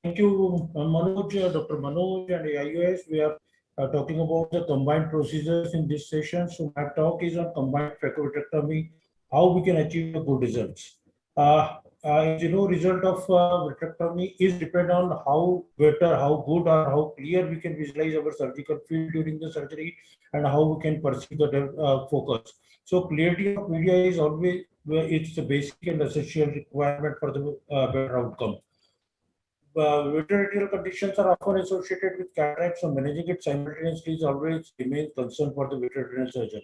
Thank you, Manoj, Dr. Manoj and IOS. We are talking about the combined procedures in this session. So my talk is on combined phacovitrectomy, how we can achieve good results. As you know, result of vitrectomy is depend on how better, how good, or how clear we can visualize our surgical field during the surgery, and how we can perceive the focus. So clarity of media is always it's a basic and essential requirement for the better outcome. Vitreoretinal conditions are often associated with cataracts, so managing it simultaneously is always remains concern for the vitreoretinal surgeon.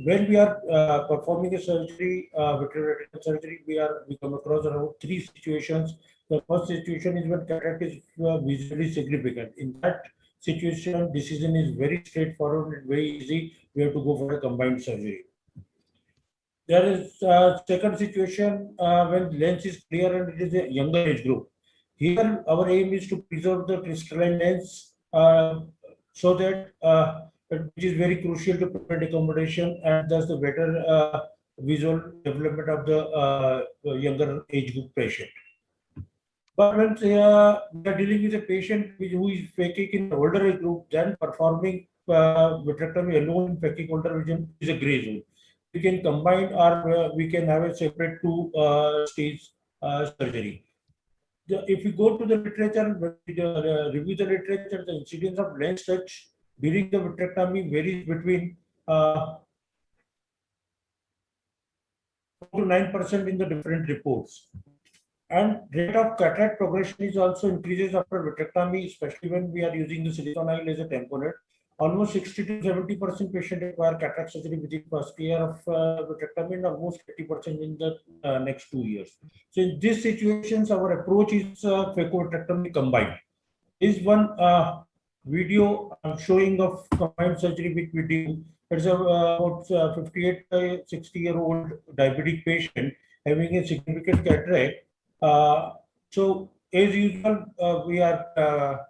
When we are performing a surgery, vitreoretinal surgery, we come across around three situations. The first situation is when cataract is visually significant. In that situation, decision is very straightforward and very easy. We have to go for a combined surgery. There is a second situation when lens is clear and it is a younger age group. Here, our aim is to preserve the crystalline lens so that which is very crucial to prevent accommodation and thus the better visual development of the younger age group patient. But when we are dealing with a patient who is phakic in the older age group, then performing vitrectomy alone in phakic older vision is a gray zone. We can combine or we can have a separate two stage surgery. If we go to the literature, review the literature, the incidence of lens touch during the vitrectomy varies between 4 to 9% in the different reports. And rate of cataract progression is also increases after vitrectomy, especially when we are using the silicone as a tamponade. Almost 60 to 70% patient require cataract surgery within first year of vitrectomy and almost 80% in the next 2 years. So in these situations, our approach is phaco-vitrectomy combined. Is one video showing of combined surgery which we do. It's about 58 60-year-old diabetic patient having a significant cataract. So as usual, we are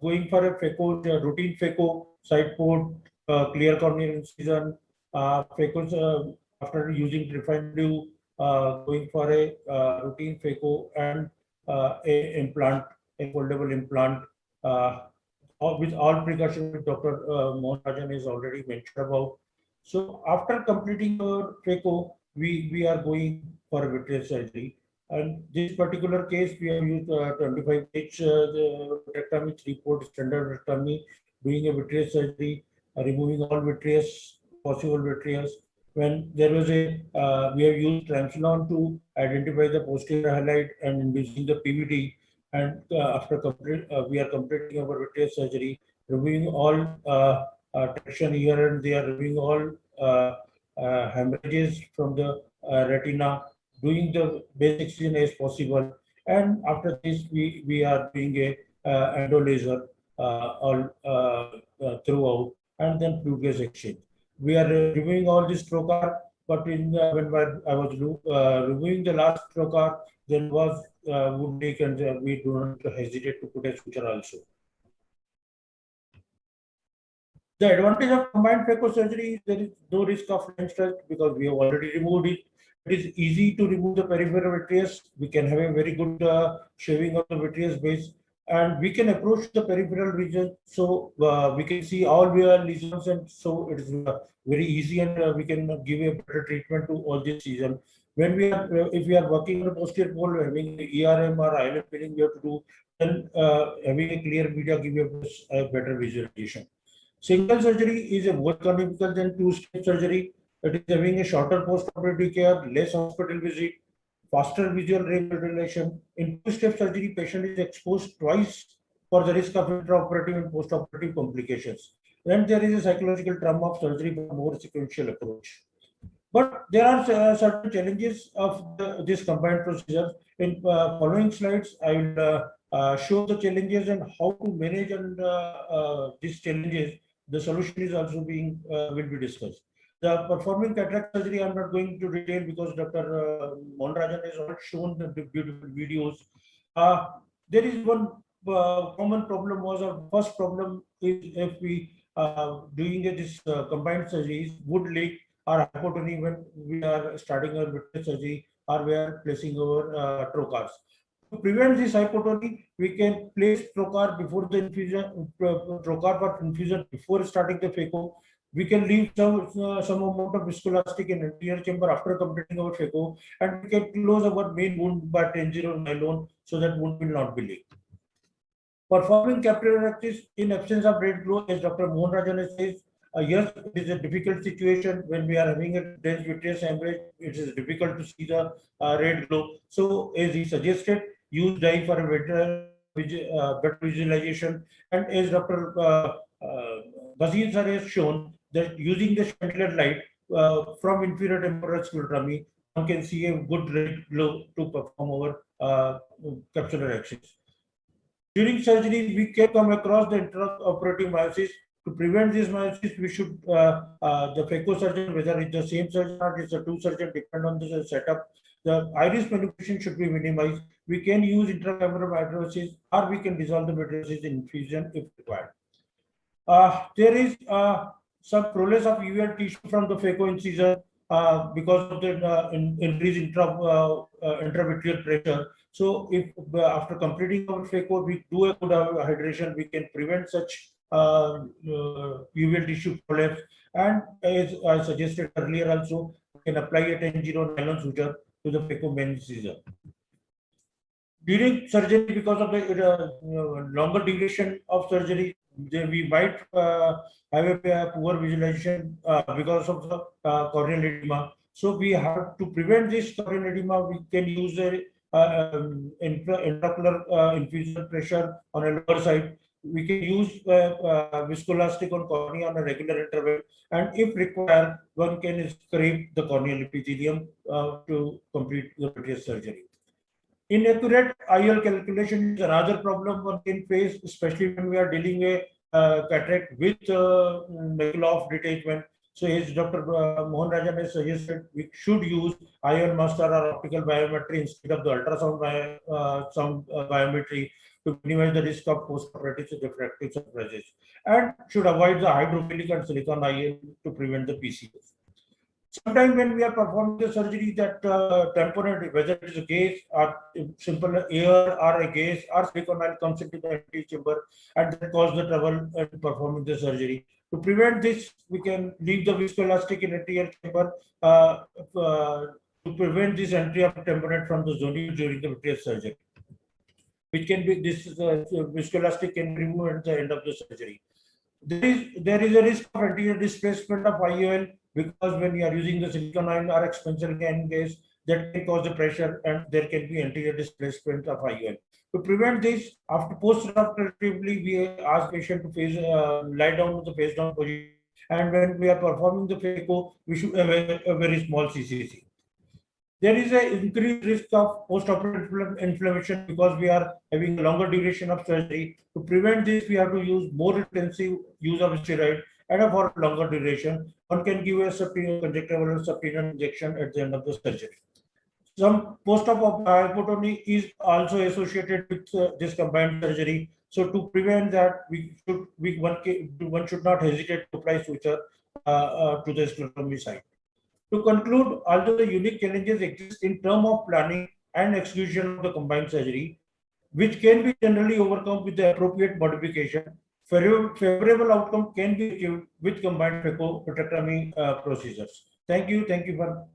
going for a phaco, routine phaco, side port, clear corneal incision, phaco, after using refractive, going for a routine phaco and a implant, a foldable implant, with all precautions which Dr. Mohan Rajan has already mentioned about. So after completing our phaco, we are going for a vitreous surgery. And this particular case, we have used 25 H vitrectomy, 3-port standard vitrectomy, doing a vitreous surgery, removing all vitreous, possible vitreous. When there was a, we have used Triamcinolone to identify the posterior highlight and inducing the PVD. And after we are completing our vitreous surgery, removing all traction here and there, removing all hemorrhages from the retina, doing the basic scene as possible, and after this we are doing a endo laser all throughout, and then fluid gas exchange. We are removing all this trocar, but in when I was removing the last trocar, there was wood leak, and we do not hesitate to put a suture also. The advantage of combined phaco surgery is there is no risk of lens touch because we have already removed it. It is easy to remove the peripheral vitreous. We can have a very good shaving of the vitreous base, and we can approach the peripheral region, so we can see all the lesions, and so it is very easy, and we can give a better treatment to all these lesions. When we are, if we are working on a posterior pole, having ERM or ILM filling, we have to do, then having a clear media give you a better visualization. Single surgery is a more economical than two-step surgery. It is having a shorter post-operative care, less hospital visit, faster visual rehabilitation. In two-step surgery, patient is exposed twice for the risk of intraoperative and post-operative complications. Then there is a psychological trauma of surgery for more sequential approach. But there are certain challenges of this combined procedure. In following slides, I will show the challenges and how to manage and these challenges. The solution is also being will be discussed. The performing cataract surgery, I'm not going to detail because Dr. Mohan Rajan has already shown the beautiful videos. There is one common problem was our first problem is if we doing this combined surgeries would leak or hypotony when we are starting our vitreous surgery or we are placing our trocars. To prevent this hypotony, we can place trocar before the infusion, trocar for infusion before starting the phaco. We can leave some amount of viscoelastic in anterior chamber after completing our phaco, and we can close our main wound by 10-0 nylon so that wound will not be leaked. Performing capsulectomy in absence of red glow, as Dr. Mohan Rajan says, yes, it is a difficult situation when we are having a dense vitreous hemorrhage. It is difficult to see the red glow. So, as he suggested, use dye for a better visualization. And as Dr. Bhasin sir has shown, that using the chandelier light from inferior temporal sclerotomy, one can see a good red glow to perform our capsular actions. During surgery, we can come across the intraoperative meiosis. To prevent this meiosis, we should, the phaco surgeon, whether it's the same surgeon or it's a two surgeon, depend on the setup. The iris manipulation should be minimized. We can use intracameral mydrosis, or we can dissolve the mydrosis in infusion if required. There is some prolapse of UVL tissue from the phaco incision because of the increase intravitreal pressure. So, if after completing our phaco, we do a good hydration, we can prevent such UVL tissue prolapse. And as I suggested earlier, also we can apply a 10-0 nylon suture to the phaco main incision. During surgery, because of the longer duration of surgery, we might have a poor visualization because of the corneal edema. So we have to prevent this corneal edema. We can use a intraocular infusion pressure on a lower side. We can use viscoelastic on cornea on a regular interval, and if required, one can scrape the corneal epithelium to complete the vitreous surgery. Inaccurate IOL calculation is another problem one can face, especially when we are dealing with cataract with macula of detachment. So, as Dr. Mohan Rajan has suggested, we should use IOL master or optical biometry instead of the ultrasound biometry to minimize the risk of post-operative refractive surprises, and should avoid the hydrophilic and silicon IOL to prevent the PCS. Sometimes when we are performing the surgery, that tamponade, whether it is a gaze or simple air or a gaze or silicone oil comes into the anterior chamber, and that causes the trouble in performing the surgery. To prevent this, we can leave the viscoelastic in anterior chamber to prevent this entry of tamponade from the zone during the vitreous surgery, which can be this viscoelastic can be removed at the end of the surgery. There is a risk of anterior displacement of IOL because when you are using the silicone oil or expansion gas, that can cause the pressure and there can be anterior displacement of IOL. To prevent this, after post-operatively, we ask patient to lie down with the face down position, and when we are performing the phaco, we should have a very small CCC. There is an increased risk of post-operative inflammation because we are having a longer duration of surgery. To prevent this, we have to use more intensive use of steroid and for longer duration. One can give a conjunctival or subdermal injection at the end of the surgery. Some post-op hypotony is also associated with this combined surgery. So to prevent that, one should not hesitate to apply suture to the sclerotomy site. To conclude, although the unique challenges exist in terms of planning and execution of the combined surgery, which can be generally overcome with the appropriate modification, favorable outcome can be achieved with combined phaco procedures. Thank you for